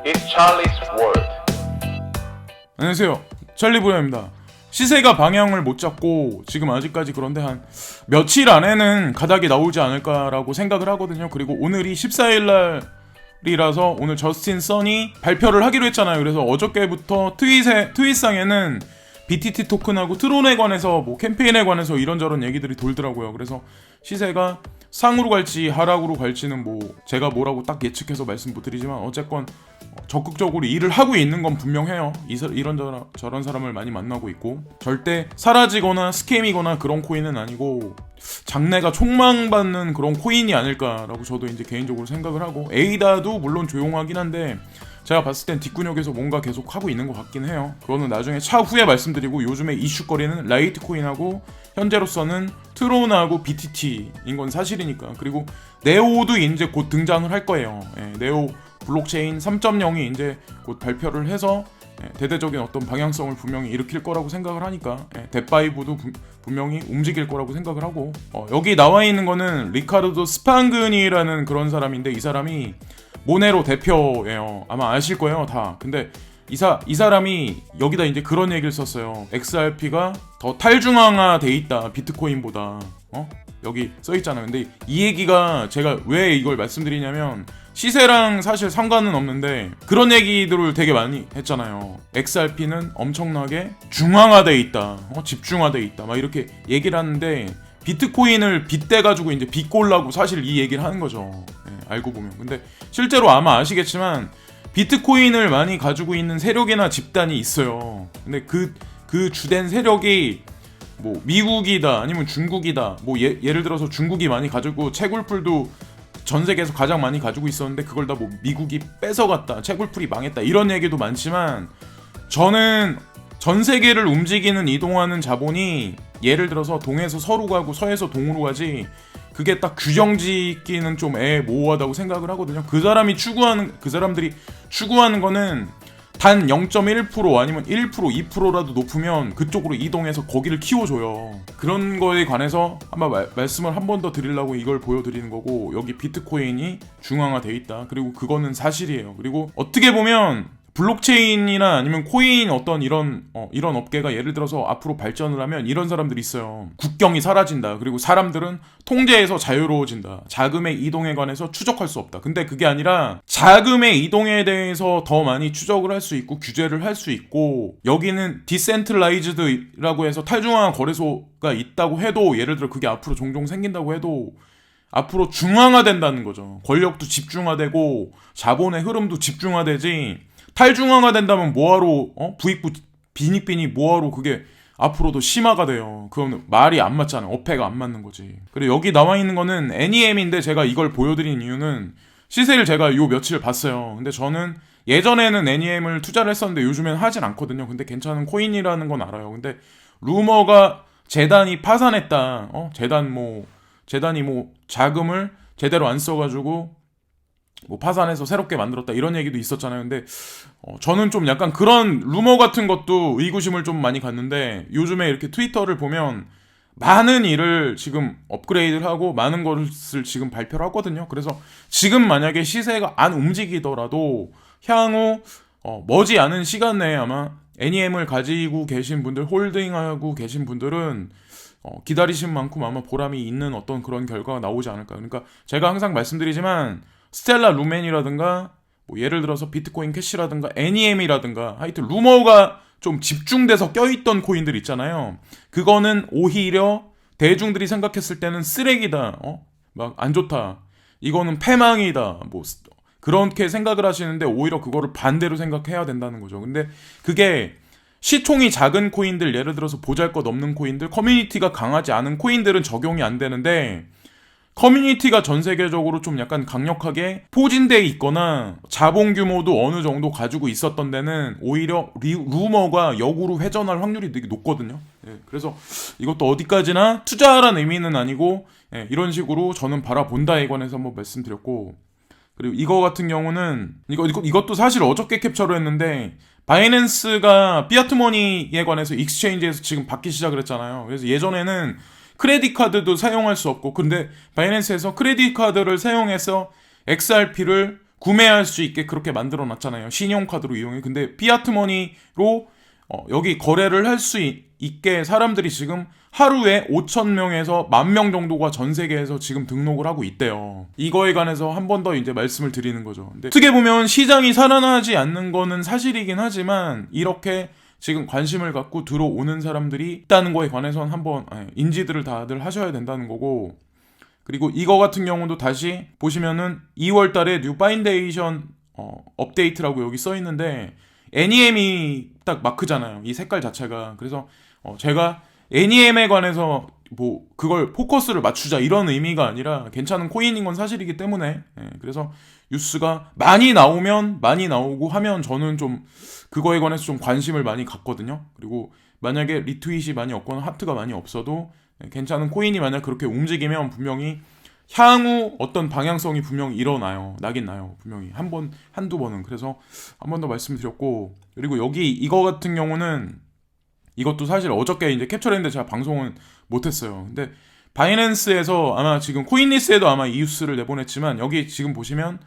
It's Charlie's World. 안녕하세요, 찰리브라입니다. 시세가 방향을 못 잡고 지금 아직까지 그런데 한 며칠 안에는 가닥이 나오지 않을까라고 생각을 하거든요. 그리고 오늘이 14일날이라서 오늘 저스틴 선이 발표를 하기로 했잖아요. 그래서 어저께부터 트윗상에는 BTT 토큰하고 트론에 관해서 뭐 캠페인에 관해서 이런저런 얘기들이 돌더라고요. 그래서 시세가 상으로 갈지 하락으로 갈지는 뭐 제가 뭐라고 딱 예측해서 말씀 못 드리지만 어쨌건 적극적으로 일을 하고 있는 건 분명해요. 이런저런 사람을 많이 만나고 있고 절대 사라지거나 스캠이거나 그런 코인은 아니고 장래가 촉망받는 그런 코인이 아닐까라고 저도 이제 개인적으로 생각을 하고, 에이다도 물론 조용하긴 한데 제가 봤을 땐 뒷구녕에서 뭔가 계속 하고 있는 것 같긴 해요. 그거는 나중에 차후에 말씀드리고, 요즘에 이슈거리는 라이트코인하고 현재로서는 트론하고 BTT인 건 사실이니까. 그리고 네오도 이제 곧 등장을 할 거예요. 네오 블록체인 3.0이 이제 곧 발표를 해서 대대적인 어떤 방향성을 분명히 일으킬 거라고 생각을 하니까 뎃바이브도 분명히 움직일 거라고 생각을 하고, 여기 나와 있는 거는 리카르도 스팡그니라는 그런 사람인데, 이 사람이 모네로 대표예요. 아마 아실 거예요, 다. 근데 이 사람이 여기다 이제 그런 얘기를 썼어요. XRP가 더 탈중앙화돼 있다, 비트코인보다. 여기 써 있잖아요. 근데 이 얘기가 제가 왜 이걸 말씀드리냐면, 시세랑 사실 상관은 없는데 그런 얘기들을 되게 많이 했잖아요. XRP는 엄청나게 중앙화돼 있다, 집중화돼 있다, 막 이렇게 얘기를 하는데, 비트코인을 빗대가지고 이제 비꼴라고 사실 이 얘기를 하는 거죠. 알고 보면. 근데 실제로 아마 아시겠지만 비트코인을 많이 가지고 있는 세력이나 집단이 있어요. 근데 그 주된 세력이 뭐 미국이다 아니면 중국이다. 뭐 예를 들어서 중국이 많이 가지고 채굴풀도 전 세계에서 가장 많이 가지고 있었는데 그걸 다 뭐 미국이 뺏어갔다, 채굴풀이 망했다, 이런 얘기도 많지만, 저는 전 세계를 움직이는 이동하는 자본이 예를 들어서 동에서 서로 가고 서에서 동으로 가지, 그게 딱 규정 짓기는 좀 애모호하다고 생각을 하거든요. 그 사람들이 추구하는 거는 단 0.1% 아니면 1%, 2%라도 높으면 그쪽으로 이동해서 거기를 키워줘요. 그런 거에 관해서 한번 말씀을 한 번 더 드리려고 이걸 보여드리는 거고, 여기 비트코인이 중앙화돼 있다. 그리고 그거는 사실이에요. 그리고 어떻게 보면 블록체인이나 아니면 코인 어떤 이런 업계가 예를 들어서 앞으로 발전을 하면 이런 사람들이 있어요. 국경이 사라진다. 그리고 사람들은 통제에서 자유로워진다. 자금의 이동에 관해서 추적할 수 없다. 근데 그게 아니라 자금의 이동에 대해서 더 많이 추적을 할 수 있고 규제를 할 수 있고, 여기는 디센트라이즈드라고 해서 탈중앙화 거래소가 있다고 해도, 예를 들어 그게 앞으로 종종 생긴다고 해도 앞으로 중앙화된다는 거죠. 권력도 집중화되고 자본의 흐름도 집중화되지, 탈중앙화 된다면 뭐하러 부익부 빈익빈이 뭐하러 그게 앞으로도 심화가 돼요. 그건 말이 안 맞잖아요. 어폐가 안 맞는 거지. 그리고 여기 나와 있는 거는 NEM인데, 제가 이걸 보여드린 이유는 시세를 제가 요 며칠 봤어요. 근데 저는 예전에는 NEM을 투자를 했었는데 요즘엔 하진 않거든요. 근데 괜찮은 코인이라는 건 알아요. 근데 루머가 재단이 파산했다, 재단이 뭐 자금을 제대로 안 써가지고 뭐 파산해서 새롭게 만들었다, 이런 얘기도 있었잖아요. 근데 저는 좀 약간 그런 루머 같은 것도 의구심을 좀 많이 갖는데, 요즘에 이렇게 트위터를 보면 많은 일을 지금 업그레이드를 하고 많은 것을 지금 발표를 하거든요. 그래서 지금 만약에 시세가 안 움직이더라도 향후 머지않은 시간 내에 아마 NEM을 가지고 계신 분들, 홀딩하고 계신 분들은 기다리신 만큼 아마 보람이 있는 어떤 그런 결과가 나오지 않을까. 그러니까 제가 항상 말씀드리지만 스텔라 루멘이라든가 뭐 예를 들어서 비트코인 캐시라든가 NEM이라든가 하여튼 루머가 좀 집중돼서 껴있던 코인들 있잖아요. 그거는 오히려 대중들이 생각했을 때는 쓰레기다, 막 안 좋다, 이거는 패망이다, 뭐 그렇게 생각을 하시는데, 오히려 그거를 반대로 생각해야 된다는 거죠. 근데 그게 시총이 작은 코인들, 예를 들어서 보잘것없는 코인들, 커뮤니티가 강하지 않은 코인들은 적용이 안 되는데, 커뮤니티가 전 세계적으로 좀 약간 강력하게 포진되어 있거나 자본 규모도 어느 정도 가지고 있었던 데는 오히려 루머가 역으로 회전할 확률이 되게 높거든요. 그래서 이것도 어디까지나 투자하라는 의미는 아니고, 이런 식으로 저는 바라본다에 관해서 한번 말씀드렸고, 그리고 이거 같은 경우는 이것도 사실 어저께 캡처를 했는데, 바이낸스가 피아트머니에 관해서 익스체인지에서 지금 받기 시작을 했잖아요. 그래서 예전에는 크레딧 카드도 사용할 수 없고, 근데 바이낸스에서 크레딧 카드를 사용해서 XRP를 구매할 수 있게 그렇게 만들어 놨잖아요. 신용카드로 이용해. 근데 피아트머니로 여기 거래를 할 수 있게 사람들이 지금 하루에 5,000명에서 10,000명 정도가 전 세계에서 지금 등록을 하고 있대요. 이거에 관해서 한 번 더 이제 말씀을 드리는 거죠. 근데 어떻게 보면 시장이 살아나지 않는 거는 사실이긴 하지만 이렇게 지금 관심을 갖고 들어오는 사람들이 있다는 거에 관해서는 한번 인지들을 다들 하셔야 된다는 거고, 그리고 이거 같은 경우도 다시 보시면은 2월 달에 뉴 파인데이션 업데이트라고 여기 써 있는데 NEM이 딱 마크잖아요. 이 색깔 자체가. 그래서 제가 NEM에 관해서 뭐 그걸 포커스를 맞추자 이런 의미가 아니라 괜찮은 코인인 건 사실이기 때문에, 그래서 뉴스가 많이 나오면 많이 나오고 하면 저는 좀 그거에 관해서 좀 관심을 많이 갖거든요. 그리고 만약에 리트윗이 많이 없거나 하트가 많이 없어도 괜찮은 코인이 만약 그렇게 움직이면 분명히 향후 어떤 방향성이 분명히 일어나요. 나긴 나요. 분명히 한두 번은. 그래서 한 번 더 말씀드렸고, 그리고 여기 이거 같은 경우는 이것도 사실 어저께 이제 캡처했는데 제가 방송은 못했어요. 근데 바이낸스에서 아마 지금 코인리스에도 아마 이 뉴스를 내보냈지만 여기 지금 보시면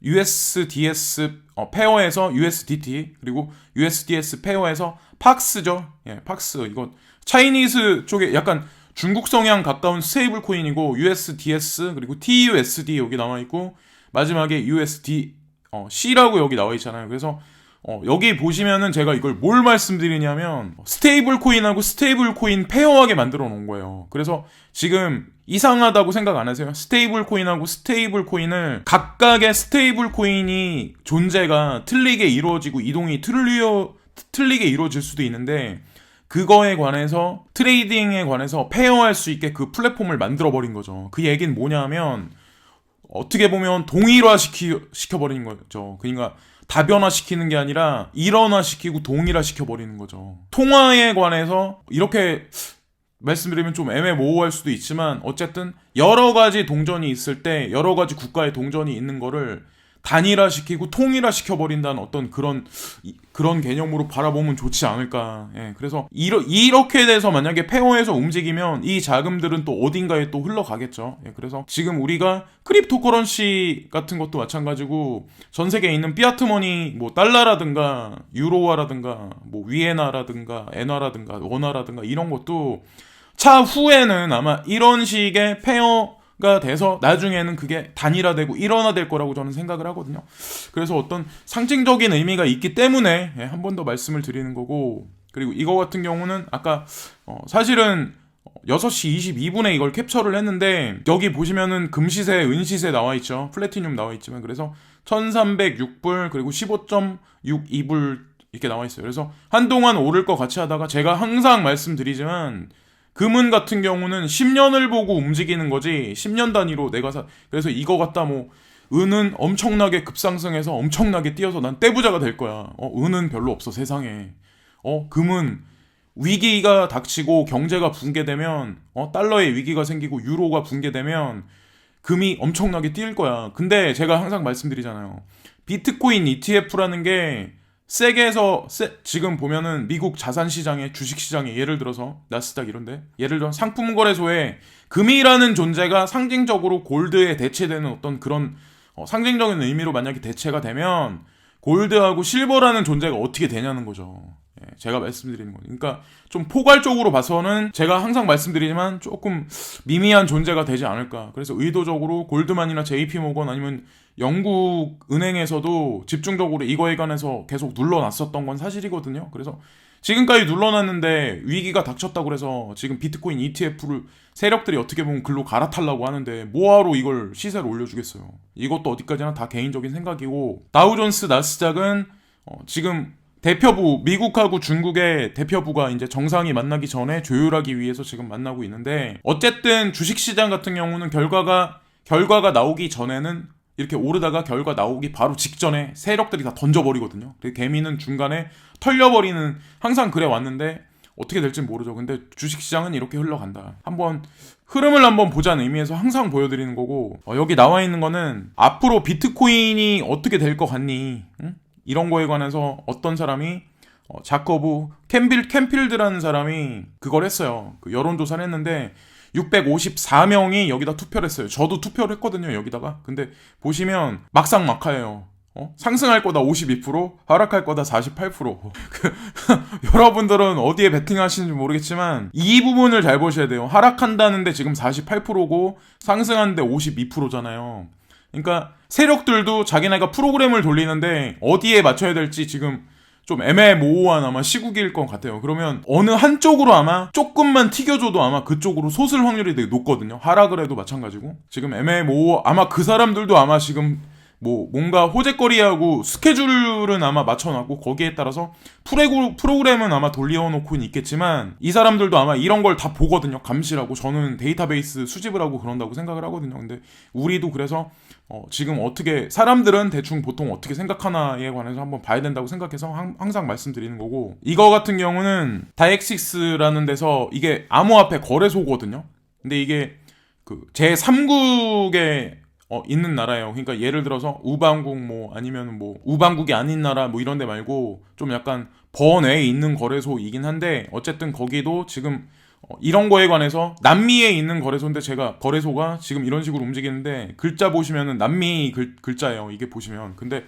USDS 페어에서 USDT 그리고 USDS 페어에서 팍스죠. 팍스. 이거 차이니스 쪽에 약간 중국 성향 가까운 스테이블 코인이고 USDS 그리고 TUSD 여기 나와 있고 마지막에 USD C라고 여기 나와 있잖아요. 그래서 여기 보시면은 제가 이걸 뭘 말씀드리냐면 스테이블 코인하고 스테이블 코인 페어하게 만들어 놓은 거예요. 그래서 지금 이상하다고 생각 안 하세요? 스테이블 코인하고 스테이블 코인을 각각의 스테이블 코인이 존재가 틀리게 이루어지고 이동이 틀리게 이루어질 수도 있는데 그거에 관해서 트레이딩에 관해서 페어할 수 있게 그 플랫폼을 만들어 버린 거죠. 그 얘기는 뭐냐면 어떻게 보면 동일화 시켜버리는 거죠. 그러니까 다변화시키는 게 아니라 일원화시키고 동일화시켜버리는 거죠. 통화에 관해서 이렇게 말씀드리면 좀 애매모호할 수도 있지만 어쨌든 여러 가지 동전이 있을 때 여러 가지 국가의 동전이 있는 거를 단일화시키고 통일화시켜버린다는 어떤 그런 개념으로 바라보면 좋지 않을까. 그래서 이렇게 돼서 만약에 페어에서 움직이면 이 자금들은 또 어딘가에 또 흘러가겠죠. 그래서 지금 우리가 크립토커런시 같은 것도 마찬가지고 전 세계에 있는 피아트머니 뭐 달러라든가 유로화라든가 뭐 위엔화라든가 엔화라든가 원화라든가 이런 것도 차후에는 아마 이런 식의 페어가 돼서 나중에는 그게 단일화되고 일원화될 거라고 저는 생각을 하거든요. 그래서 어떤 상징적인 의미가 있기 때문에 한 번 더 말씀을 드리는 거고, 그리고 이거 같은 경우는 아까 사실은 6시 22분에 이걸 캡처를 했는데 여기 보시면은 금시세, 은시세 나와 있죠. 플래티늄 나와 있지만 그래서 1306불 그리고 15.62불 이렇게 나와 있어요. 그래서 한동안 오를 것 같이 하다가 제가 항상 말씀드리지만 금은 같은 경우는 10년을 보고 움직이는 거지 10년 단위로 내가 그래서 이거 갖다 뭐 은은 엄청나게 급상승해서 엄청나게 뛰어서 난 떼부자가 될 거야. 은은 별로 없어 세상에. 금은 위기가 닥치고 경제가 붕괴되면 달러의 위기가 생기고 유로가 붕괴되면 금이 엄청나게 뛸 거야. 근데 제가 항상 말씀드리잖아요. 비트코인 ETF라는 게 세계에서 지금 보면은 미국 자산시장에 주식시장에 예를 들어서 나스닥 이런데 예를 들어 상품거래소에 금이라는 존재가 상징적으로 골드에 대체되는 어떤 그런 상징적인 의미로 만약에 대체가 되면 골드하고 실버라는 존재가 어떻게 되냐는 거죠. 제가 말씀드리는 거예요. 그러니까 좀 포괄적으로 봐서는 제가 항상 말씀드리지만 조금 미미한 존재가 되지 않을까. 그래서 의도적으로 골드만이나 JP모건 아니면 영국 은행에서도 집중적으로 이거에 관해서 계속 눌러놨었던 건 사실이거든요. 그래서 지금까지 눌러놨는데 위기가 닥쳤다고 그래서 지금 비트코인 ETF를 세력들이 어떻게 보면 글로 갈아타려고 하는데 뭐하러 이걸 시세를 올려주겠어요. 이것도 어디까지나 다 개인적인 생각이고, 다우존스 나스닥은 지금 대표부, 미국하고 중국의 대표부가 이제 정상이 만나기 전에 조율하기 위해서 지금 만나고 있는데, 어쨌든 주식시장 같은 경우는 결과가 나오기 전에는 이렇게 오르다가 결과 나오기 바로 직전에 세력들이 다 던져버리거든요. 개미는 중간에 털려버리는, 항상 그래 왔는데 어떻게 될진 모르죠. 근데 주식시장은 이렇게 흘러간다. 흐름을 한번 보자는 의미에서 항상 보여드리는 거고, 여기 나와 있는 거는 앞으로 비트코인이 어떻게 될 것 같니? 응? 이런 거에 관해서 어떤 사람이 자커브 캠필드라는 사람이 그걸 했어요. 그 여론조사를 했는데 654명이 여기다 투표를 했어요. 저도 투표를 했거든요, 여기다가. 근데 보시면 막상막하예요. 상승할 거다 52%, 하락할 거다 48%. 여러분들은 어디에 베팅하시는지 모르겠지만 이 부분을 잘 보셔야 돼요. 하락한다는데 지금 48%고 상승하는데 52%잖아요. 그러니까 세력들도 자기네가 프로그램을 돌리는데 어디에 맞춰야 될지 지금 좀 애매모호한 아마 시국일 것 같아요. 그러면 어느 한쪽으로 아마 조금만 튀겨줘도 아마 그쪽으로 솟을 확률이 되게 높거든요. 하락을 해도 마찬가지고. 지금 애매모호, 아마 그 사람들도 아마 지금 뭔가 호재거리하고 스케줄은 아마 맞춰놨고 거기에 따라서 프로그램은 아마 돌려놓고 있겠지만 이 사람들도 아마 이런 걸 다 보거든요. 감시라고. 저는 데이터베이스 수집을 하고 그런다고 생각을 하거든요. 근데 우리도 그래서 지금 어떻게 사람들은 대충 보통 어떻게 생각하나에 관해서 한번 봐야 된다고 생각해서 항상 말씀드리는 거고, 이거 같은 경우는 다엑시스라는 데서 이게 암호화폐 거래소거든요. 근데 이게 그 제3국에 있는 나라예요. 그러니까 예를 들어서 우방국 아니면 우방국이 아닌 나라 이런 데 말고 좀 약간 번외에 있는 거래소이긴 한데 어쨌든 거기도 지금 이런 거에 관해서 남미에 있는 거래소인데 제가 거래소가 지금 이런 식으로 움직이는데 글자 보시면은 남미 글자예요. 이게 보시면. 근데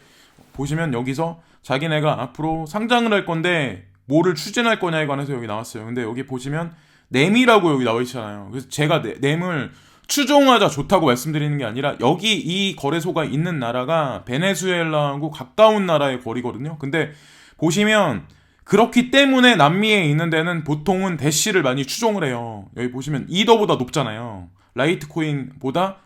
보시면 여기서 자기네가 앞으로 상장을 할 건데 뭐를 추진할 거냐에 관해서 여기 나왔어요. 근데 여기 보시면 넴이라고 여기 나와 있잖아요. 그래서 제가 넴을 추종하자 좋다고 말씀드리는 게 아니라 여기 이 거래소가 있는 나라가 베네수엘라하고 가까운 나라의 거리거든요. 근데 보시면 그렇기 때문에 남미에 있는 데는 보통은 대시를 많이 추종을 해요. 여기 보시면 이더보다 높잖아요. 라이트코인보다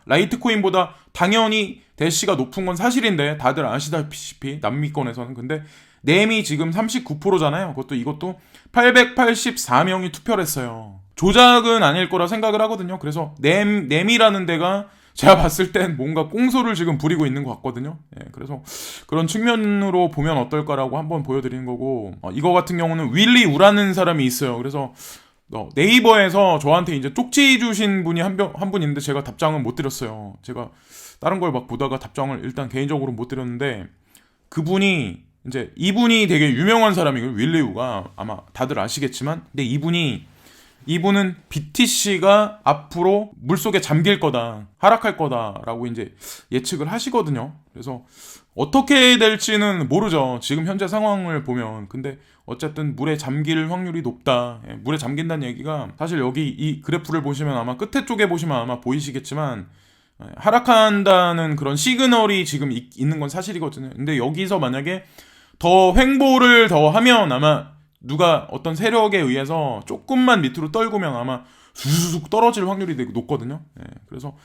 당연히 대시가 높은 건 사실인데 다들 아시다시피 남미권에서는. 근데 넴이 지금 39%잖아요. 이것도 884명이 투표를 했어요. 조작은 아닐 거라 생각을 하거든요. 그래서 넴이라는 데가 제가 봤을 땐 뭔가 꽁소를 지금 부리고 있는 것 같거든요. 예, 그래서 그런 측면으로 보면 어떨까라고 한번 보여드리는 거고, 이거 같은 경우는 윌리 우라는 사람이 있어요. 그래서 네이버에서 저한테 이제 쪽지 주신 분이 한 분 있는데 제가 답장은 못 드렸어요. 제가 다른 걸 막 보다가 답장을 일단 개인적으로 못 드렸는데, 이분이 되게 유명한 사람이고요. 윌리 우가 아마 다들 아시겠지만, 근데 이분은 BTC가 앞으로 물속에 잠길 거다, 하락할 거다라고 이제 예측을 하시거든요. 그래서 어떻게 될지는 모르죠. 지금 현재 상황을 보면. 근데 어쨌든 물에 잠길 확률이 높다. 물에 잠긴다는 얘기가 사실 여기 이 그래프를 보시면 아마 끝에 쪽에 보시면 아마 보이시겠지만 하락한다는 그런 시그널이 지금 있는 건 사실이거든요. 근데 여기서 만약에 더 횡보를 더 하면 아마 누가 어떤 세력에 의해서 조금만 밑으로 떨구면 아마 수수숙 떨어질 확률이 되게 높거든요. 그래서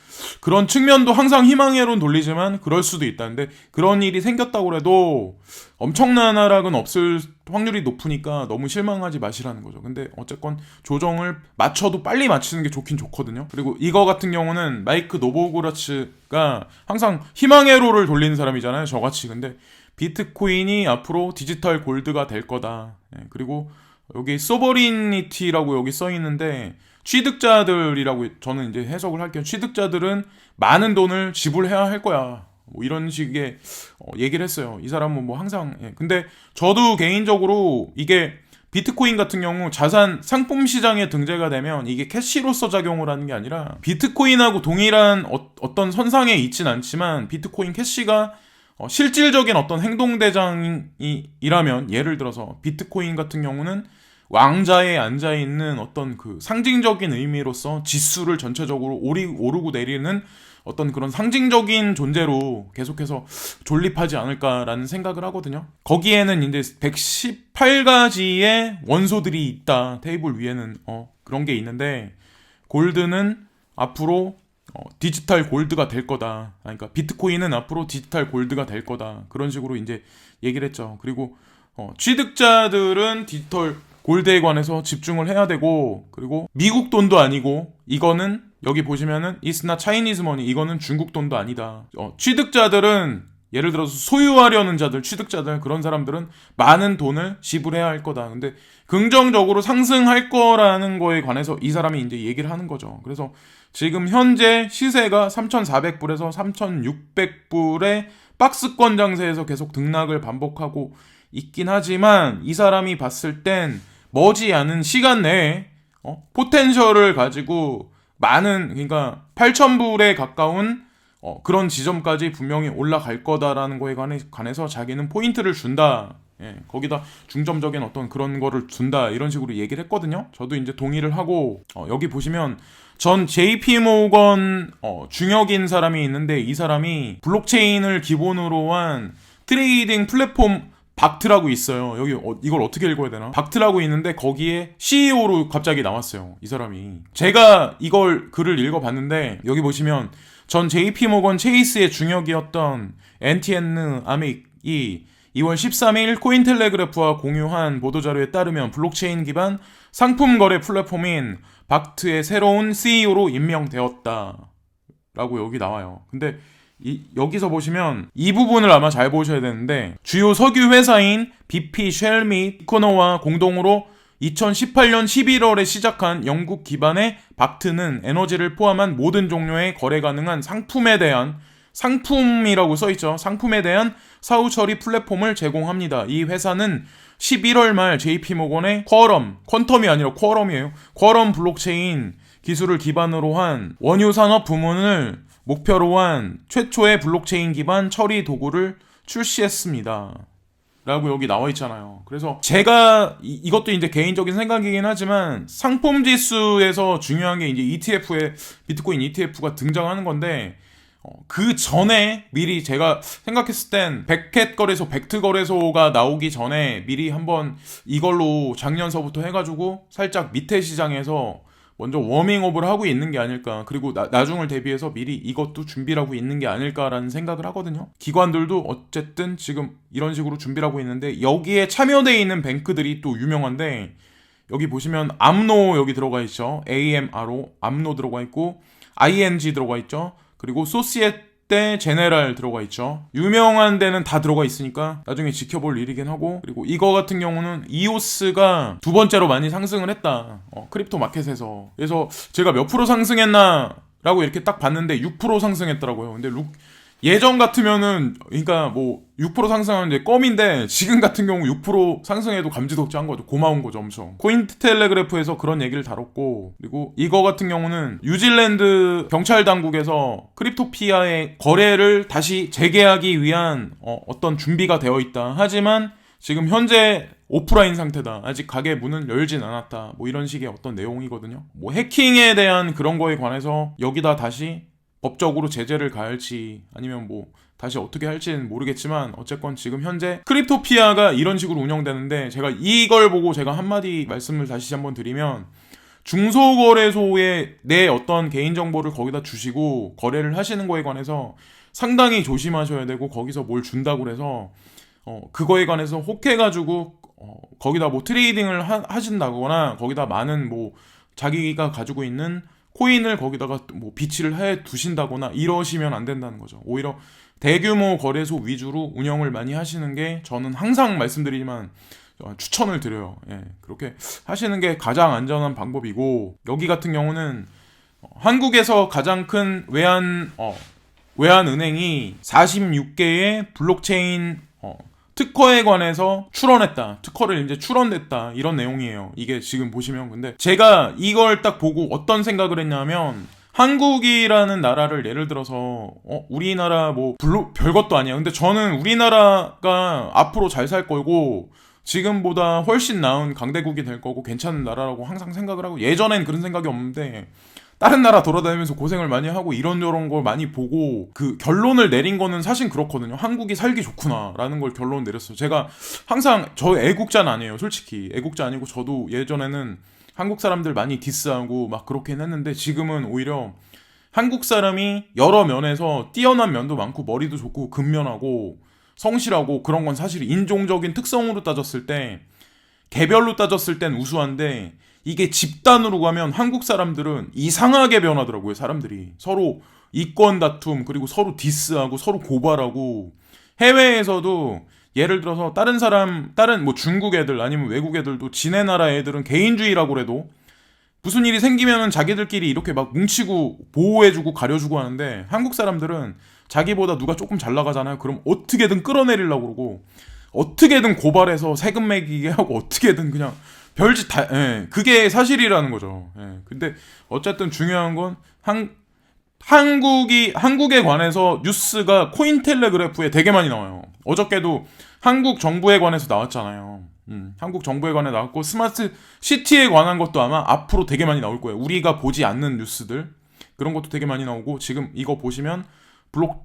그런 측면도 항상 희망회로는 돌리지만 그럴 수도 있다는데, 그런 일이 생겼다고 해도 엄청난 하락은 없을 확률이 높으니까 너무 실망하지 마시라는 거죠. 근데 어쨌건 조정을 맞춰도 빨리 맞추는 게 좋긴 좋거든요. 그리고 이거 같은 경우는 마이크 노보그라츠가 항상 희망회로를 돌리는 사람이잖아요, 저같이. 근데 비트코인이 앞으로 디지털 골드가 될 거다. 그리고 여기 소버리니티라고 여기 써 있는데 취득자들이라고 저는 이제 해석을 할게요. 취득자들은 많은 돈을 지불해야 할 거야. 이런 식의 얘기를 했어요. 이 사람은 항상. 근데 저도 개인적으로 이게 비트코인 같은 경우 자산 상품 시장에 등재가 되면 이게 캐시로서 작용을 하는 게 아니라 비트코인하고 동일한 어떤 선상에 있진 않지만 비트코인 캐시가 실질적인 어떤 행동대장이라면, 예를 들어서 비트코인 같은 경우는 왕자에 앉아있는 어떤 그 상징적인 의미로서 지수를 전체적으로 오르고 내리는 어떤 그런 상징적인 존재로 계속해서 존립하지 않을까라는 생각을 하거든요. 거기에는 이제 118가지의 원소들이 있다. 테이블 위에는 그런 게 있는데, 골드는 앞으로 디지털 골드가 될 거다. 그러니까 비트코인은 앞으로 디지털 골드가 될 거다. 그런 식으로 이제 얘기를 했죠. 그리고 취득자들은 디지털 골드에 관해서 집중을 해야 되고, 그리고 미국 돈도 아니고, 이거는 여기 보시면은 It's not Chinese money, 이거는 중국 돈도 아니다. 취득자들은 예를 들어서 소유하려는 자들, 취득자들, 그런 사람들은 많은 돈을 지불해야 할 거다. 근데 긍정적으로 상승할 거라는 거에 관해서 이 사람이 이제 얘기를 하는 거죠. 그래서 지금 현재 시세가 3,400불에서 3,600불의 박스권 장세에서 계속 등락을 반복하고 있긴 하지만, 이 사람이 봤을 땐 머지않은 시간 내에 포텐셜을 가지고 많은, 그러니까 8,000불에 가까운 그런 지점까지 분명히 올라갈 거다라는 거에 관해서 자기는 포인트를 준다. 예, 거기다 중점적인 어떤 그런 거를 준다. 이런 식으로 얘기를 했거든요. 저도 이제 동의를 하고, 여기 보시면 전 JP 모건 중역인 사람이 있는데, 이 사람이 블록체인을 기본으로 한 트레이딩 플랫폼 박트라고 있어요. 여기 이걸 어떻게 읽어야 되나? 박트라고 있는데 거기에 CEO로 갑자기 나왔어요. 이 사람이. 제가 이걸 글을 읽어봤는데 여기 보시면 전 JP모건 체이스의 중역이었던 엔티엔느 아믹이 2월 13일 코인텔레그래프와 공유한 보도자료에 따르면 블록체인 기반 상품 거래 플랫폼인 박트의 새로운 CEO로 임명되었다. 라고 여기 나와요. 근데 여기서 보시면 이 부분을 아마 잘 보셔야 되는데, 주요 석유 회사인 BP, 쉘 및 이코노와 공동으로 2018년 11월에 시작한 영국 기반의 박트는 에너지를 포함한 모든 종류의 거래 가능한 상품에 대한, 상품이라고 써있죠. 상품에 대한 사후 처리 플랫폼을 제공합니다. 이 회사는 11월 말 JP모건의 쿼텀이 아니라 쿼럼이에요. 쿼럼 블록체인 기술을 기반으로 한 원유 산업 부문을 목표로 한 최초의 블록체인 기반 처리 도구를 출시했습니다. 라고 여기 나와 있잖아요. 그래서 제가 이것도 이제 개인적인 생각이긴 하지만 상품 지수에서 중요한 게 이제 ETF에 비트코인 ETF가 등장하는 건데, 그 전에 미리 제가 생각했을 땐 백캣 거래소, 벡트 거래소가 나오기 전에 미리 한번 이걸로 작년서부터 해가지고 살짝 밑에 시장에서 먼저 워밍업을 하고 있는 게 아닐까. 그리고 나중을 대비해서 미리 이것도 준비를 하고 있는 게 아닐까라는 생각을 하거든요. 기관들도 어쨌든 지금 이런 식으로 준비를 하고 있는데, 여기에 참여되어 있는 뱅크들이 또 유명한데, 여기 보시면 암노 여기 들어가 있죠. AMRO 암노 들어가 있고 ING 들어가 있죠. 그리고 소시에테 제네랄 들어가 있죠. 유명한 데는 다 들어가 있으니까 나중에 지켜볼 일이긴 하고, 그리고 이거 같은 경우는 이오스가 두 번째로 많이 상승을 했다. 크립토 마켓에서. 그래서 제가 몇 프로 상승했나 라고 이렇게 딱 봤는데 6% 상승했더라고요. 근데 예전 같으면은, 그러니까 뭐 6% 상승하면 이제 껌인데, 지금 같은 경우 6% 상승해도 감지덕지한 거죠. 고마운 거죠, 엄청. 코인텔레그래프에서 그런 얘기를 다뤘고, 그리고 이거 같은 경우는 뉴질랜드 경찰 당국에서 크립토피아의 거래를 다시 재개하기 위한 어떤 준비가 되어 있다. 하지만 지금 현재 오프라인 상태다. 아직 가게 문은 열진 않았다. 뭐 이런 식의 어떤 내용이거든요. 뭐 해킹에 대한 그런 거에 관해서 여기다 다시 법적으로 제재를 가할지 아니면 뭐 다시 어떻게 할지는 모르겠지만, 어쨌건 지금 현재 크립토피아가 이런 식으로 운영되는데, 제가 이걸 보고 제가 한마디 말씀을 다시 한번 드리면, 중소거래소에 내 어떤 개인정보를 거기다 주시고 거래를 하시는 거에 관해서 상당히 조심하셔야 되고, 거기서 뭘 준다고 그래서 그거에 관해서 혹해가지고 거기다 뭐 트레이딩을 하신다거나 거기다 많은 뭐 자기가 가지고 있는 코인을 거기다가 뭐 비치를 해 두신다거나 이러시면 안 된다는 거죠. 오히려 대규모 거래소 위주로 운영을 많이 하시는 게, 저는 항상 말씀드리지만 추천을 드려요. 예, 그렇게 하시는 게 가장 안전한 방법이고, 여기 같은 경우는 한국에서 가장 큰 외환은행이 46개의 블록체인 특허에 관해서 출원했다. 특허를 이제 출원됐다. 이런 내용이에요. 이게 지금 보시면. 근데 제가 이걸 딱 보고 어떤 생각을 했냐면, 한국이라는 나라를 예를 들어서 우리나라 뭐 별것도 아니야. 근데 저는 우리나라가 앞으로 잘 살 거고 지금보다 훨씬 나은 강대국이 될 거고 괜찮은 나라라고 항상 생각을 하고, 예전엔 그런 생각이 없는데 다른 나라 돌아다니면서 고생을 많이 하고 이런저런 걸 많이 보고 그 결론을 내린 거는 사실 그렇거든요. 한국이 살기 좋구나 라는 걸 결론 내렸어요. 제가 항상, 저 애국자는 아니에요. 솔직히 애국자 아니고, 저도 예전에는 한국 사람들 많이 디스하고 막 그렇긴 했는데, 지금은 오히려 한국 사람이 여러 면에서 뛰어난 면도 많고 머리도 좋고 근면하고 성실하고 그런 건 사실 인종적인 특성으로 따졌을 때, 개별로 따졌을 땐 우수한데, 이게 집단으로 가면 한국 사람들은 이상하게 변하더라고요. 사람들이 서로 이권 다툼, 그리고 서로 디스하고 서로 고발하고, 해외에서도 예를 들어서 다른 뭐 중국 애들 아니면 외국 애들도 지네 나라 애들은 개인주의라고 그래도 무슨 일이 생기면은 자기들끼리 이렇게 막 뭉치고 보호해주고 가려주고 하는데, 한국 사람들은 자기보다 누가 조금 잘 나가잖아요. 그럼 어떻게든 끌어내리려고 그러고 어떻게든 고발해서 세금 매기게 하고 어떻게든 그냥 별짓 다, 예, 그게 사실이라는 거죠. 예, 근데 어쨌든 중요한 건 한국에 관해서 뉴스가 코인텔레그래프에 되게 많이 나와요. 어저께도 한국 정부에 관해서 나왔잖아요. 한국 정부에 관해 나왔고 스마트 시티에 관한 것도 아마 앞으로 되게 많이 나올 거예요. 우리가 보지 않는 뉴스들 그런 것도 되게 많이 나오고 지금 이거 보시면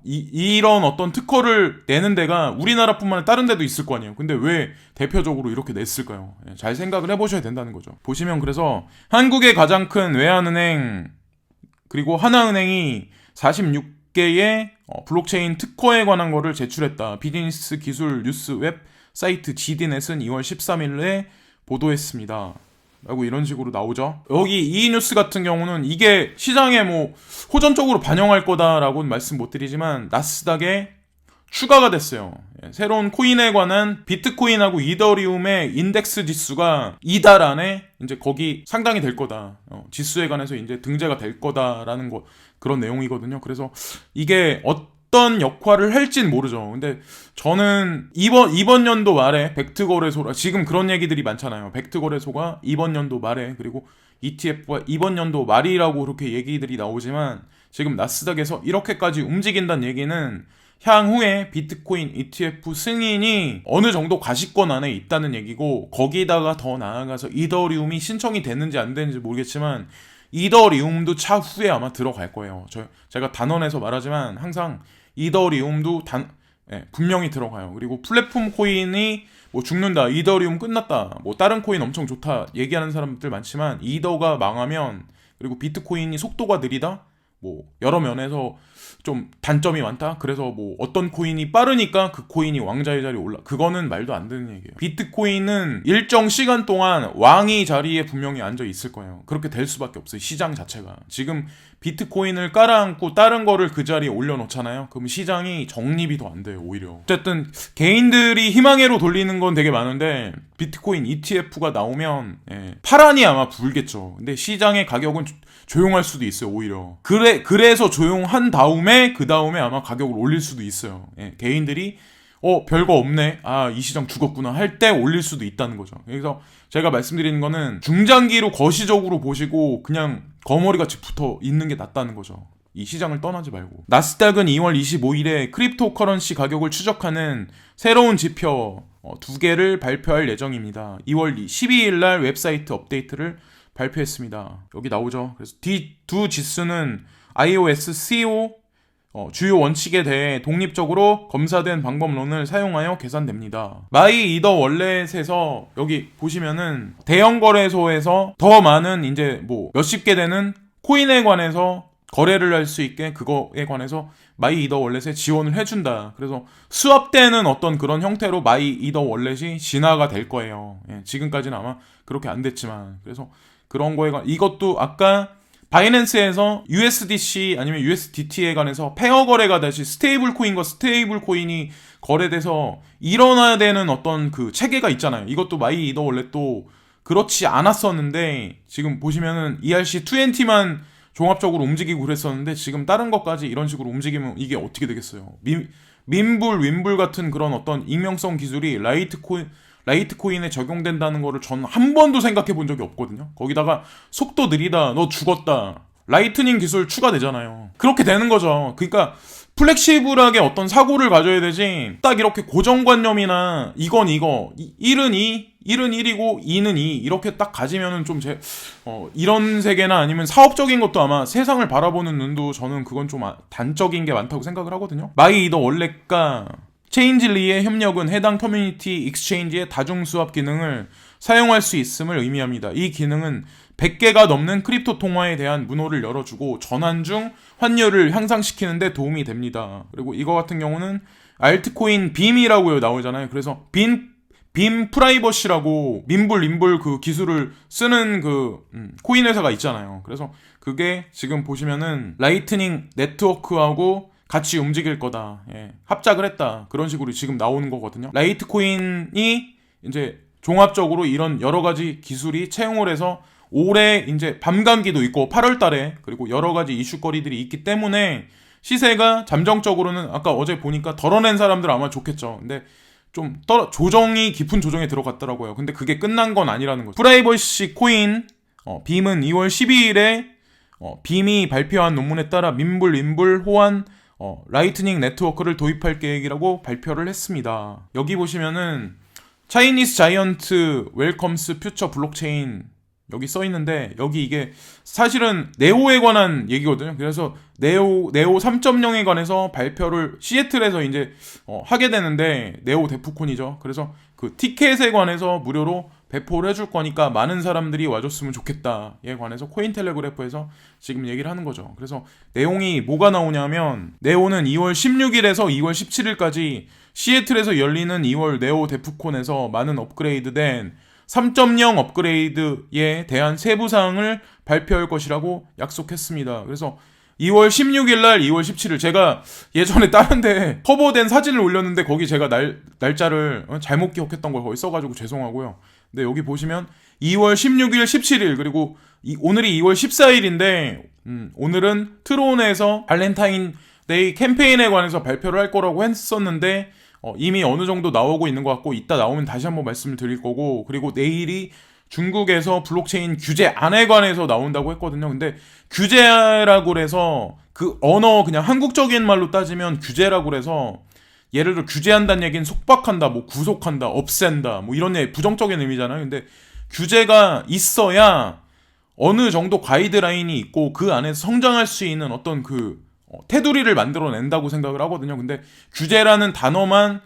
이런 어떤 특허를 내는 데가 우리나라뿐만 아니라 다른 데도 있을 거 아니에요. 근데 왜 대표적으로 이렇게 냈을까요? 잘 생각을 해보셔야 된다는 거죠. 보시면 그래서 한국의 가장 큰 외환은행 그리고 하나은행이 46개의 블록체인 특허에 관한 거를 제출했다. 비즈니스 기술 뉴스 웹사이트 GDNet은 2월 13일에 보도했습니다. 라고 이런 식으로 나오죠. 여기 이 뉴스 같은 경우는 이게 시장에 뭐 호전적으로 반영할 거다라고는 말씀 못 드리지만 나스닥에 추가가 됐어요. 새로운 코인에 관한 비트코인하고 이더리움의 인덱스 지수가 이달 안에 이제 거기 상당히 될 거다. 지수에 관해서 이제 등재가 될 거다라는 거 그런 내용이거든요. 그래서 이게 어떤 역할을 할진 모르죠. 근데 저는 이번 연도 말에 벡트거래소라 지금 그런 얘기들이 많잖아요. 벡트거래소가 이번 연도 말에 그리고 ETF가 이번 연도 말이라고 그렇게 얘기들이 나오지만 지금 나스닥에서 이렇게까지 움직인다는 얘기는 향후에 비트코인 ETF 승인이 어느 정도 가시권 안에 있다는 얘기고 거기다가 더 나아가서 이더리움이 신청이 됐는지 안 됐는지 모르겠지만 이더리움도 차후에 아마 들어갈 거예요. 제가 단언해서 말하지만 항상 이더리움도 분명히 들어가요. 그리고 플랫폼 코인이 뭐 죽는다, 이더리움 끝났다, 뭐 다른 코인 엄청 좋다 얘기하는 사람들 많지만 이더가 망하면 그리고 비트코인이 속도가 느리다 뭐 여러 면에서 좀 단점이 많다. 그래서 뭐 어떤 코인이 빠르니까 그 코인이 왕자의 자리에 올라. 그거는 말도 안 되는 얘기예요. 비트코인은 일정 시간 동안 왕이 자리에 분명히 앉아 있을 거예요. 그렇게 될 수밖에 없어요. 시장 자체가. 지금 비트코인을 깔아앉고 다른 거를 그 자리에 올려놓잖아요. 그럼 시장이 정립이 더 안 돼요. 오히려. 어쨌든 개인들이 희망회로 돌리는 건 되게 많은데 비트코인 ETF가 나오면 파란이 아마 불겠죠. 근데 시장의 가격은 조용할 수도 있어요. 오히려. 그래서 조용한 다음에 그 다음에 아마 가격을 올릴 수도 있어요. 개인들이 별거 없네. 이 시장 죽었구나 할 때 올릴 수도 있다는 거죠. 그래서 제가 말씀드리는 거는 중장기로 거시적으로 보시고 그냥 거머리같이 붙어 있는 게 낫다는 거죠. 이 시장을 떠나지 말고. 나스닥은 2월 25일에 크립토 커런시 가격을 추적하는 새로운 지표 2개를 발표할 예정입니다. 2월 12일 날 웹사이트 업데이트를 발표했습니다. 여기 나오죠. 그래서 두 지수는 iOS CO 주요 원칙에 대해 독립적으로 검사된 방법론을 사용하여 계산됩니다. 마이 이더 월렛에서 여기 보시면은 대형 거래소에서 더 많은 이제 뭐 몇십 개 되는 코인에 관해서 거래를 할 수 있게 그거에 관해서 마이 이더 월렛에 지원을 해준다. 그래서 수합되는 어떤 그런 형태로 마이 이더 월렛이 진화가 될 거예요. 지금까지는 아마 그렇게 안 됐지만 그래서 그런 거에 이것도 아까 바이낸스에서 USDC 아니면 USDT에 관해서 페어 거래가 다시 스테이블 코인과 스테이블 코인이 거래돼서 일어나야 되는 어떤 그 체계가 있잖아요. 이것도 마이 이더 월렛도 그렇지 않았었는데 지금 보시면은 ERC20만 종합적으로 움직이고 그랬었는데 지금 다른 것까지 이런 식으로 움직이면 이게 어떻게 되겠어요. 민불, 윈불 같은 그런 어떤 익명성 기술이 라이트코인에 적용된다는 거를 저는 한 번도 생각해 본 적이 없거든요. 거기다가 속도 느리다, 너 죽었다, 라이트닝 기술 추가되잖아요. 그렇게 되는 거죠. 그러니까 플렉시블하게 어떤 사고를 가져야 되지 딱 이렇게 고정관념이나 이건 이거 1은 2, 1은 1이고 2는 2 이렇게 딱 가지면은 좀 이런 세계나 아니면 사업적인 것도 아마 세상을 바라보는 눈도 저는 그건 좀 단적인 게 많다고 생각을 하거든요. 마이 이더 월렛과 체인질리의 협력은 해당 커뮤니티 익스체인지의 다중수합 기능을 사용할 수 있음을 의미합니다. 이 기능은 100개가 넘는 크립토 통화에 대한 문호를 열어주고 전환 중 환율을 향상시키는 데 도움이 됩니다. 그리고 이거 같은 경우는 알트코인 빔이라고 나오잖아요. 그래서 빔 프라이버시라고 민불 그 기술을 쓰는 그 코인 회사가 있잖아요. 그래서 그게 지금 보시면은 라이트닝 네트워크하고 같이 움직일 거다. 합작을 했다. 그런 식으로 지금 나오는 거거든요. 라이트코인이 이제 종합적으로 이런 여러 가지 기술이 채용을 해서 올해 이제 밤감기도 있고 8월 달에 그리고 여러 가지 이슈거리들이 있기 때문에 시세가 잠정적으로는 아까 어제 보니까 덜어낸 사람들 아마 좋겠죠. 근데 조정이 깊은 조정에 들어갔더라고요. 근데 그게 끝난 건 아니라는 거죠. 프라이버시 코인 빔은 2월 12일에 빔이 발표한 논문에 따라 민불 호환 라이트닝 네트워크를 도입할 계획이라고 발표를 했습니다. 여기 보시면은 차이니스 자이언트 웰컴스 퓨처 블록체인 여기 써 있는데, 여기 이게 사실은 네오에 관한 얘기거든요. 그래서 네오 3.0에 관해서 발표를 시애틀에서 이제 하게 되는데, 네오 데프콘이죠. 그래서 그 티켓에 관해서 무료로 배포를 해줄 거니까 많은 사람들이 와줬으면 좋겠다에 관해서 코인텔레그래프에서 지금 얘기를 하는 거죠. 그래서 내용이 뭐가 나오냐면, 네오는 2월 16일에서 2월 17일까지 시애틀에서 열리는 2월 네오 데프콘에서 많은 업그레이드된 3.0 업그레이드에 대한 세부 사항을 발표할 것이라고 약속했습니다. 그래서 2월 16일 날 2월 17일, 제가 예전에 다른데 커버된 사진을 올렸는데 거기 제가 날짜를 잘못 기억했던 걸 거기 써가지고 죄송하고요. 근데 여기 보시면 2월 16일, 17일, 그리고 오늘이 2월 14일인데 오늘은 트론에서 발렌타인데이 캠페인에 관해서 발표를 할 거라고 했었는데 이미 어느 정도 나오고 있는 것 같고, 이따 나오면 다시 한번 말씀을 드릴 거고, 그리고 내일이 중국에서 블록체인 규제안에 관해서 나온다고 했거든요. 근데 규제라고 그래서 그 언어 그냥 한국적인 말로 따지면 규제라고 그래서, 예를 들어 규제한다는 얘기는 속박한다, 뭐 구속한다, 없앤다, 뭐 이런 부정적인 의미잖아요. 근데 규제가 있어야 어느 정도 가이드라인이 있고 그 안에서 성장할 수 있는 어떤 테두리를 만들어낸다고 생각을 하거든요. 근데 규제라는 단어만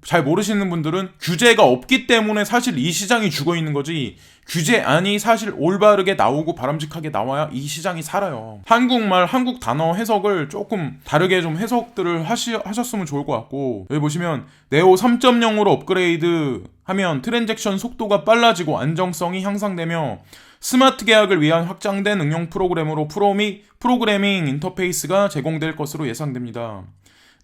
잘 모르시는 분들은 규제가 없기 때문에 사실 이 시장이 죽어 있는 거지, 규제안이 사실 올바르게 나오고 바람직하게 나와야 이 시장이 살아요. 한국말, 한국 단어 해석을 조금 다르게 좀 해석들을 하셨으면 좋을 것 같고, 여기 보시면 네오 3.0으로 업그레이드 하면 트랜잭션 속도가 빨라지고 안정성이 향상되며 스마트 계약을 위한 확장된 응용 프로그램으로 프로그래밍 인터페이스가 제공될 것으로 예상됩니다.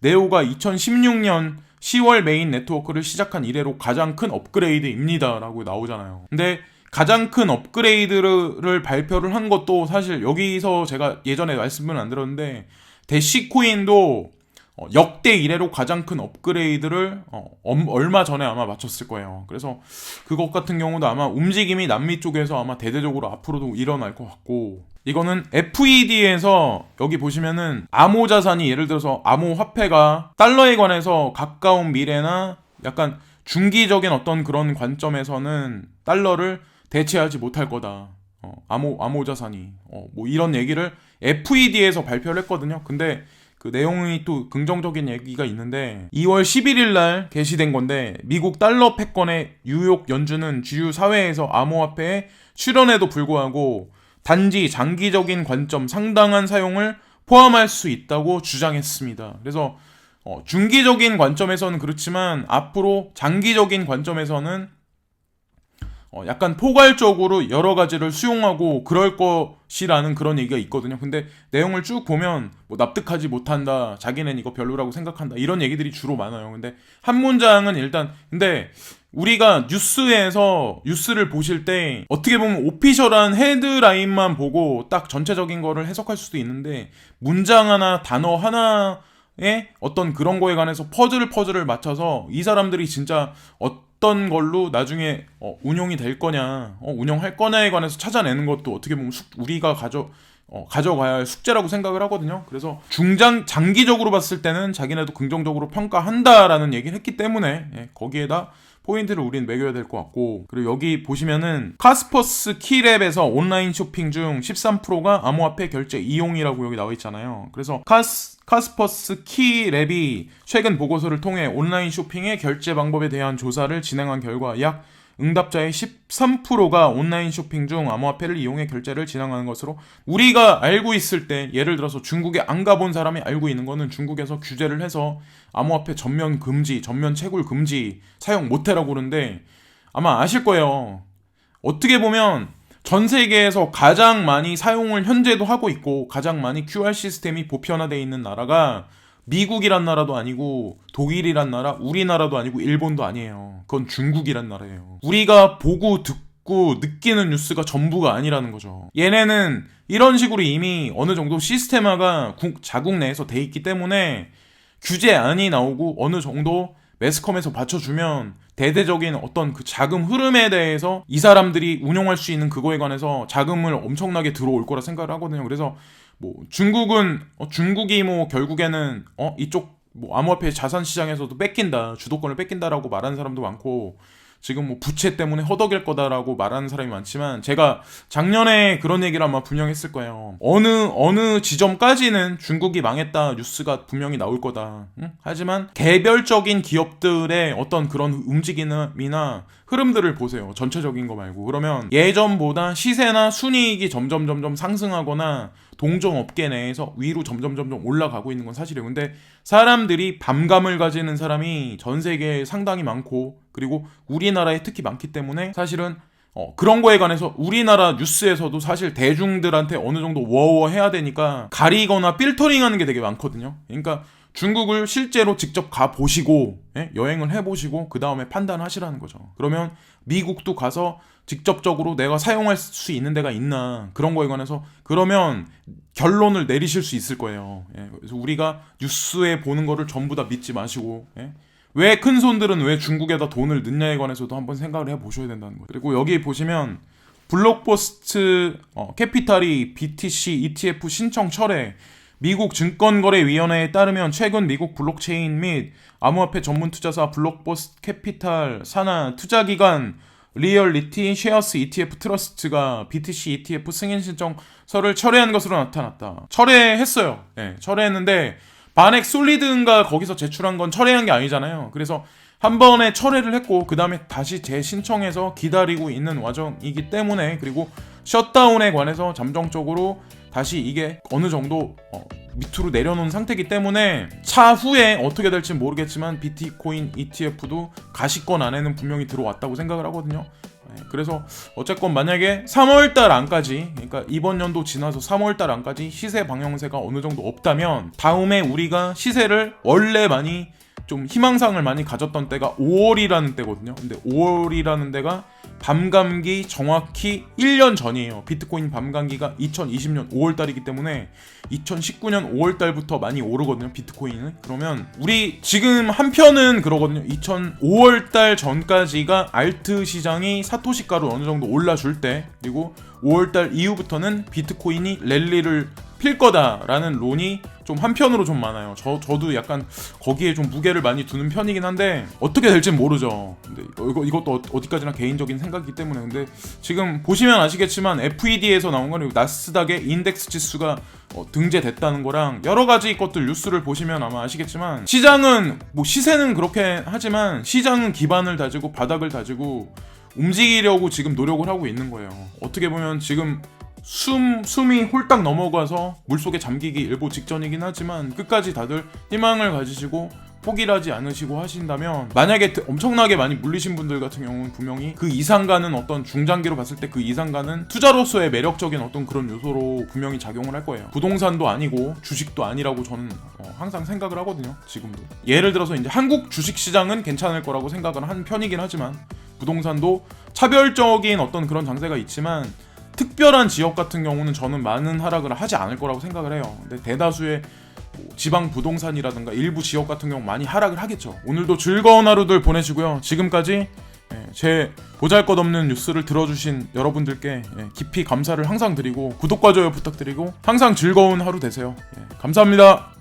네오가 2016년 10월 메인 네트워크를 시작한 이래로 가장 큰 업그레이드입니다 라고 나오잖아요. 근데 가장 큰 업그레이드를 발표를 한 것도, 사실 여기서 제가 예전에 말씀을 안 드렸는데 대시코인도 역대 이래로 가장 큰 업그레이드를 얼마 전에 아마 마쳤을 거예요. 그래서 그것 같은 경우도 아마 움직임이 남미 쪽에서 아마 대대적으로 앞으로도 일어날 것 같고, 이거는 FED에서 여기 보시면은 암호 자산이, 예를 들어서 암호 화폐가 달러에 관해서 가까운 미래나 약간 중기적인 어떤 그런 관점에서는 달러를 대체하지 못할 거다. 암호 자산이 뭐 이런 얘기를 FED에서 발표를 했거든요. 근데 그 내용이 또 긍정적인 얘기가 있는데, 2월 11일 날 게시된 건데, 미국 달러 패권의 뉴욕 연준은 주류 사회에서 암호화폐에 출연에도 불구하고 단지 장기적인 관점 상당한 사용을 포함할 수 있다고 주장했습니다. 그래서 중기적인 관점에서는 그렇지만 앞으로 장기적인 관점에서는 약간 포괄적으로 여러 가지를 수용하고 그럴 것이라는 그런 얘기가 있거든요. 근데 내용을 쭉 보면 뭐 납득하지 못한다, 자기는 이거 별로라고 생각한다, 이런 얘기들이 주로 많아요. 근데 한 문장은 일단, 근데 우리가 뉴스를 보실 때 어떻게 보면 오피셜한 헤드라인만 보고 딱 전체적인 거를 해석할 수도 있는데, 문장 하나, 단어 하나에 어떤 그런 거에 관해서 퍼즐을 맞춰서 이 사람들이 진짜 어떤 걸로 나중에 운용이 될 거냐, 운영할 거냐에 관해서 찾아내는 것도 어떻게 보면 우리가 가져가야 할 숙제라고 생각을 하거든요. 그래서 장기적으로 봤을 때는 자기네도 긍정적으로 평가한다라는 얘기를 했기 때문에 거기에다 포인트를 우린 매겨야 될 것 같고, 그리고 여기 보시면은 카스퍼스 키랩에서 온라인 쇼핑 중 13%가 암호화폐 결제 이용이라고 여기 나와 있잖아요. 그래서 카스퍼스 키랩이 최근 보고서를 통해 온라인 쇼핑의 결제 방법에 대한 조사를 진행한 결과 약 응답자의 13%가 온라인 쇼핑 중 암호화폐를 이용해 결제를 진행하는 것으로, 우리가 알고 있을 때, 예를 들어서 중국에 안 가본 사람이 알고 있는 거는 중국에서 규제를 해서 암호화폐 전면 금지, 전면 채굴 금지, 사용 못해라고 그러는데, 아마 아실 거예요. 어떻게 보면 전 세계에서 가장 많이 사용을 현재도 하고 있고 가장 많이 QR 시스템이 보편화되어 있는 나라가 미국이란 나라도 아니고 독일이란 나라, 우리나라도 아니고 일본도 아니에요. 그건 중국이란 나라예요. 우리가 보고 듣고 느끼는 뉴스가 전부가 아니라는 거죠. 얘네는 이런 식으로 이미 어느 정도 시스템화가 자국 내에서 돼 있기 때문에 규제안이 나오고 어느 정도 매스컴에서 받쳐주면 대대적인 어떤 그 자금 흐름에 대해서 이 사람들이 운용할 수 있는 그거에 관해서 자금을 엄청나게 들어올 거라 생각을 하거든요. 그래서 뭐 중국이 뭐 결국에는 이쪽 뭐 암호화폐 자산 시장에서도 뺏긴다, 주도권을 뺏긴다라고 말하는 사람도 많고, 지금 뭐 부채 때문에 허덕일 거다라고 말하는 사람이 많지만, 제가 작년에 그런 얘기를 아마 분명히 했을 거예요. 어느 지점까지는 중국이 망했다 뉴스가 분명히 나올 거다. 응? 하지만 개별적인 기업들의 어떤 그런 움직임이나 흐름들을 보세요. 전체적인 거 말고. 그러면 예전보다 시세나 순이익이 점점 상승하거나 동종업계 내에서 위로 점점 올라가고 있는 건 사실이에요. 근데 사람들이 반감을 가지는 사람이 전 세계에 상당히 많고, 그리고 우리나라에 특히 많기 때문에 사실은 그런 거에 관해서 우리나라 뉴스에서도 사실 대중들한테 어느 정도 워워 해야 되니까 가리거나 필터링하는 게 되게 많거든요. 그러니까 중국을 실제로 직접 가보시고 여행을 해보시고 그 다음에 판단하시라는 거죠. 그러면 미국도 가서 직접적으로 내가 사용할 수 있는 데가 있나, 그런 거에 관해서 그러면 결론을 내리실 수 있을 거예요. 그래서 우리가 뉴스에 보는 거를 전부 다 믿지 마시고, 왜 큰 손들은 왜 중국에다 돈을 넣냐에 관해서도 한번 생각을 해보셔야 된다는 거예요. 그리고 여기 보시면 블록버스트 캐피탈이 BTC ETF 신청 철회, 미국 증권거래위원회에 따르면 최근 미국 블록체인 및 암호화폐 전문 투자사 블록버스트 캐피탈 산하 투자기관 리얼리티 쉐어스 ETF 트러스트가 BTC ETF 승인 신청서를 철회한 것으로 나타났다. 철회했어요. 철회했는데 바넥 솔리드인가 거기서 제출한 건 철회한 게 아니잖아요. 그래서 한 번에 철회를 했고 그 다음에 다시 재신청해서 기다리고 있는 과정이기 때문에, 그리고 셧다운에 관해서 잠정적으로 다시 이게 어느 정도 밑으로 내려놓은 상태이기 때문에 차후에 어떻게 될지 모르겠지만 비트코인 ETF도 가시권 안에는 분명히 들어왔다고 생각을 하거든요. 그래서 어쨌건 만약에 3월달 안까지, 그러니까 이번 연도 지나서 3월달 안까지 시세 방향세가 어느 정도 없다면 다음에 우리가 시세를 원래 많이 좀 희망상을 많이 가졌던 때가 5월이라는 때거든요. 근데 5월이라는 때가 밤감기 정확히 1년 전이에요. 비트코인 밤감기가 2020년 5월달이기 때문에 2019년 5월달부터 많이 오르거든요, 비트코인은. 그러면 우리 지금 한편은 그러거든요. 5월달 전까지가 알트 시장이 사토시가로 어느 정도 올라줄 때, 그리고 5월달 이후부터는 비트코인이 랠리를 필 거다라는 론이 좀 한편으로 좀 많아요. 저도 약간 거기에 좀 무게를 많이 두는 편이긴 한데 어떻게 될지는 모르죠. 근데 이것도 어디까지나 개인적인 생각이기 때문에. 근데 지금 보시면 아시겠지만 FED에서 나온 거는 나스닥의 인덱스 지수가 등재됐다는 거랑 여러 가지 것들 뉴스를 보시면 아마 아시겠지만, 시장은 뭐 시세는 그렇게 하지만 시장은 기반을 다지고 바닥을 다지고 움직이려고 지금 노력을 하고 있는 거예요. 어떻게 보면 지금 숨이 홀딱 넘어가서 물속에 잠기기 일보 직전이긴 하지만 끝까지 다들 희망을 가지시고 포기를 하지 않으시고 하신다면, 만약에 엄청나게 많이 물리신 분들 같은 경우는 분명히 그 이상가는 어떤 중장기로 봤을 때 그 이상가는 투자로서의 매력적인 어떤 그런 요소로 분명히 작용을 할 거예요. 부동산도 아니고 주식도 아니라고 저는 항상 생각을 하거든요. 지금도 예를 들어서 이제 한국 주식시장은 괜찮을 거라고 생각을 한 편이긴 하지만, 부동산도 차별적인 어떤 그런 장세가 있지만 특별한 지역 같은 경우는 저는 많은 하락을 하지 않을 거라고 생각을 해요. 근데 대다수의 지방 부동산이라든가 일부 지역 같은 경우 많이 하락을 하겠죠. 오늘도 즐거운 하루들 보내시고요. 지금까지 제 보잘것없는 뉴스를 들어주신 여러분들께 깊이 감사를 항상 드리고 구독과 좋아요 부탁드리고 항상 즐거운 하루 되세요. 감사합니다.